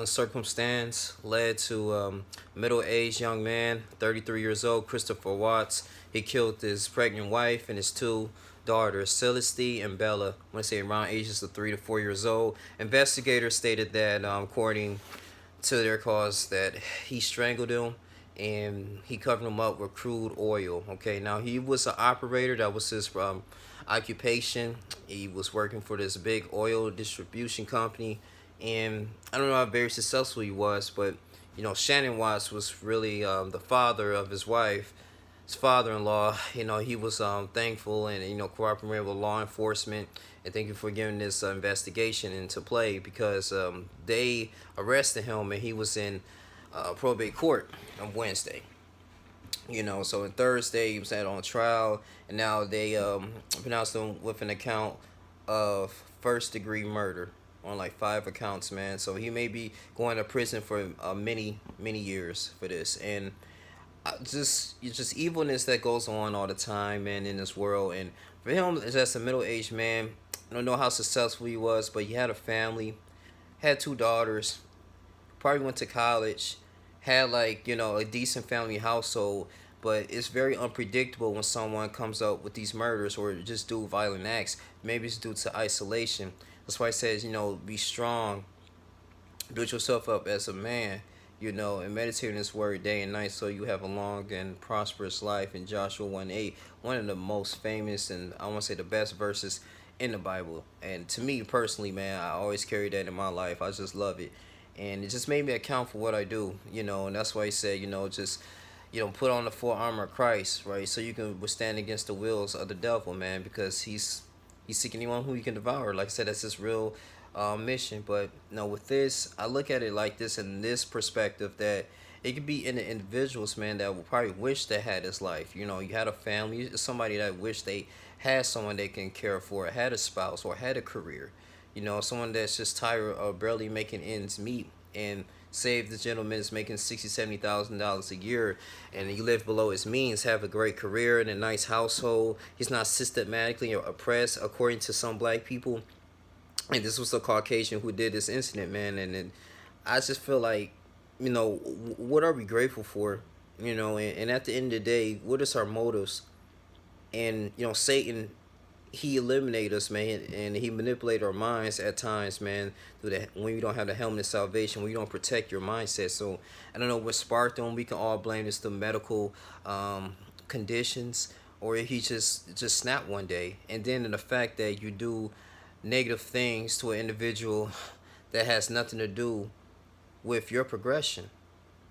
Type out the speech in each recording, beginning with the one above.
circumstance led to middle-aged young man, 33 years old, Christopher Watts. He killed his pregnant wife and his two daughters, Celeste and Bella. I want to say around ages of 3 to 4 years old. Investigators stated that, according to their cause, that he strangled them and he covered them up with crude oil. Okay, now he was an operator. That was his occupation. He was working for this big oil distribution company, and I don't know how very successful he was, but Shannon Watts was really the father of his wife, his father-in-law. He was thankful and cooperating with law enforcement, and thank you for giving this investigation into play, because they arrested him and he was in probate court on Wednesday. So on Thursday he was at on trial, and now they pronounced him with an account of first degree murder on like 5 accounts, man. So he may be going to prison for many years for this. And just evilness that goes on all the time, man, in this world. And for him, as a middle-aged man, I don't know how successful he was, but he had a family, had two daughters, probably went to college, had like a decent family household. But it's very unpredictable when someone comes up with these murders or just do violent acts. Maybe it's due to isolation. That's why it says, be strong, build yourself up as a man, and meditate on this word day and night, so you have a long and prosperous life. In Joshua 1:8, one of the most famous and I want to say the best verses in the Bible. And to me personally, man, I always carry that in my life. I just love it. And it just made me account for what I do, and that's why he said, just, put on the full armor of Christ, right? So you can withstand against the wills of the devil, man, because he's seeking anyone who he can devour. Like I said, that's his real mission. But with this, I look at it like this, in this perspective, that it could be in the individuals, man, that will probably wish they had this life. You had a family, somebody that wish they had someone they can care for, had a spouse, or had a career. Someone that's just tired of barely making ends meet. And say if the gentleman is making $60,000 to $70,000 a year, and he live below his means, have a great career and a nice household. He's not systematically oppressed, according to some black people. And this was a Caucasian who did this incident, man. And I just feel like, what are we grateful for? And at the end of the day, what is our motives? And Satan, he eliminated us, man, and he manipulated our minds at times, man, through that, when you don't have the helmet of salvation, when you don't protect your mindset. So I don't know what sparked him. We can all blame this to medical conditions, or he just snapped one day. And then in the fact that you do negative things to an individual that has nothing to do with your progression.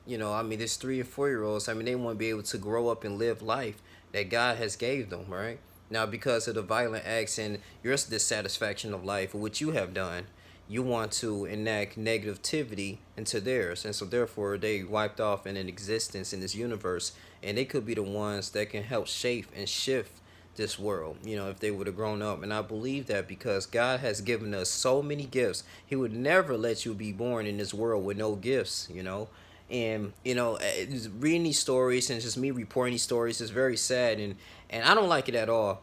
I mean, this 3 and 4 year olds, I mean, they want to be able to grow up and live life that God has gave them, right? Now, because of the violent acts and your dissatisfaction of life, or what you have done, you want to enact negativity into theirs. And so, therefore, they wiped off in an existence in this universe. And they could be the ones that can help shape and shift this world, if they would have grown up. And I believe that because God has given us so many gifts, He would never let you be born in this world with no gifts. And just reading these stories and just me reporting these stories is very sad, and I don't like it at all.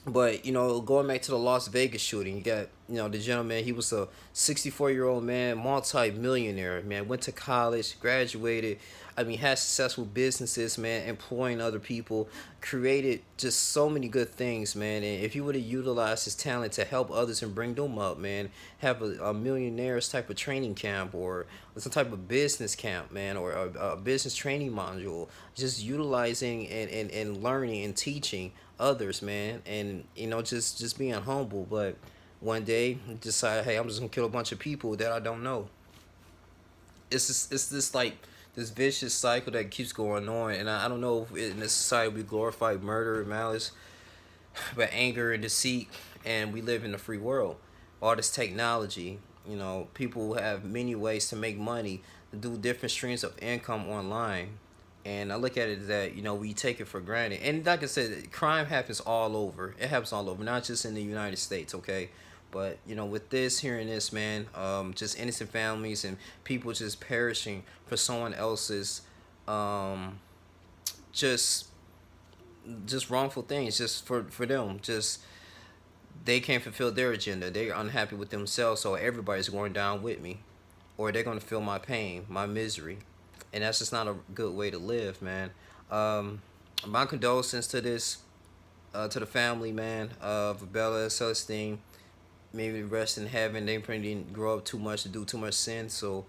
But going back to the Las Vegas shooting, you got the gentleman. He was a 64-year-old man, multi-millionaire, man. Went to college, graduated. I mean, had successful businesses, man, employing other people, created just so many good things, man. And if he would have utilized his talent to help others and bring them up, man, have a millionaires type of training camp, or some type of business camp, man, or a business training module, just utilizing and learning and teaching others, man, and just being humble. But one day decide, hey, I'm just gonna kill a bunch of people that I don't know. It's this like this vicious cycle that keeps going on. And I don't know if in this society we glorify murder and malice, but anger and deceit. And we live in a free world. All this technology, people have many ways to make money, to do different streams of income online. And I look at it that, we take it for granted. And like I said, crime happens all over. It happens all over, not just in the United States, okay? But, with this, hearing this, man, just innocent families and people just perishing for someone else's just just wrongful things, just for them. Just they can't fulfill their agenda. They're unhappy with themselves, so everybody's going down with me. or they're gonna feel my pain, my misery, and that's just not a good way to live, man. Um, my condolences to this, to the family, man, of Bella and Celestine. Maybe rest in heaven. They probably didn't grow up too much to do too much sin. So,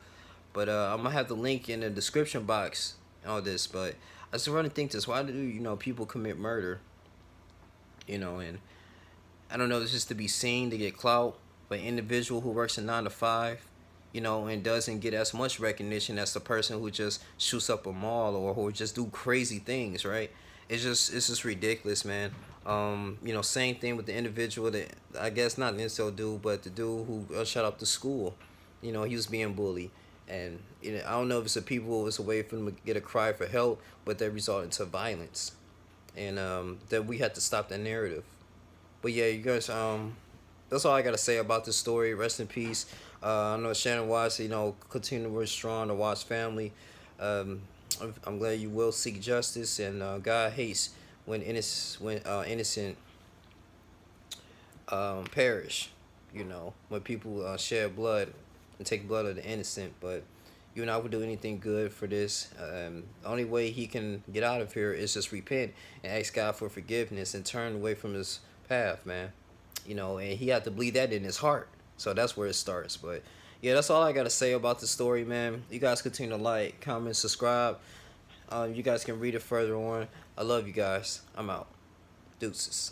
but I'm gonna have the link in the description box. All this, but I just want to think this: why do people commit murder? And I don't know. It's just to be seen, to get clout. But an individual who works a 9 to 5, and doesn't get as much recognition as the person who just shoots up a mall or who just do crazy things, right? It's just ridiculous, man. Same thing with the individual that I guess not an incel dude, but the dude who shut up the school. He was being bullied, and I don't know if it's a people, it's a way for them to get a cry for help, but that result into violence, and that we had to stop that narrative. But yeah, you guys, that's all I gotta say about this story. Rest in peace. I know Shannon Watts, continue to work strong. The Watts family. Um, I'm glad you will seek justice, and God hates when innocent perish. When people shed blood and take blood of the innocent. But you're not gonna do anything good for this. The only way he can get out of here is just repent and ask God for forgiveness and turn away from his path, man. And he had to believe that in his heart. So that's where it starts. But yeah, that's all I gotta say about the story, man. You guys continue to like, comment, subscribe. You guys can read it further on. I love you guys. I'm out. Deuces.